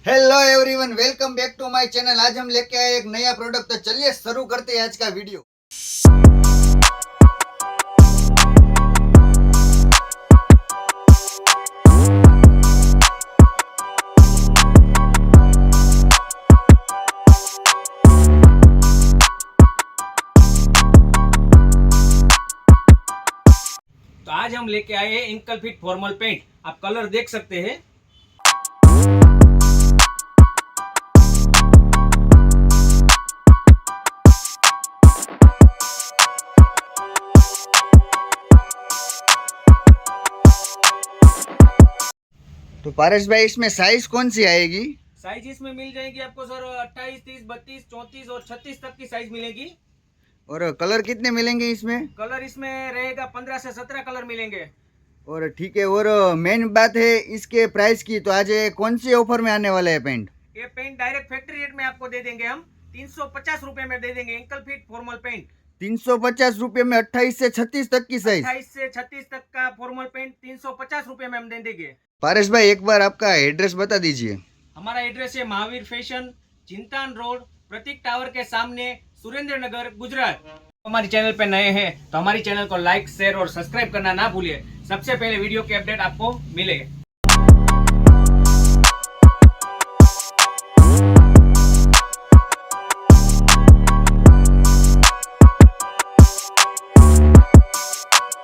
Hello everyone, welcome back to my channel. आज हम लेके आए एक नया प्रोडक्ट, तो चलिए शुरू करते हैं आज का वीडियो। तो आज हम लेके आए हैं एंकल फिट फॉर्मल पैंट। आप कलर देख सकते हैं। तो पारस भाई, इसमें साइज कौन सी आएगी? साइज इसमें मिल जाएगी आपको सर 28, 30, 32, 34 और 36 तक की साइज मिलेगी। और कलर कितने मिलेंगे इसमें? कलर इसमें रहेगा 15 से 17 कलर मिलेंगे। और ठीक है, और मेन बात है इसके प्राइस की। तो आज ये कौन सी ऑफर में आने वाला है पेंट? ये पेंट डायरेक्ट फैक्ट्री रेट में आपको दे देंगे हम 350 रुपए में दे देंगे। एंकल फिट फॉर्मल पेंट 350 रुपये में 28 से 36 तक की साइज। 28 से 36 तक का फॉर्मल पेंट 350 रुपए में हम दे देंगे। पारस भाई, एक बार आपका एड्रेस बता दीजिए। हमारा एड्रेस है महावीर फैशन, चिंतान रोड, प्रतीक टावर के सामने, सुरेंद्र नगर, गुजरात। हमारे चैनल पे नए हैं तो हमारी चैनल को लाइक, शेयर और सब्सक्राइब करना ना भूलिए। सबसे पहले वीडियो के अपडेट आपको मिलेगा।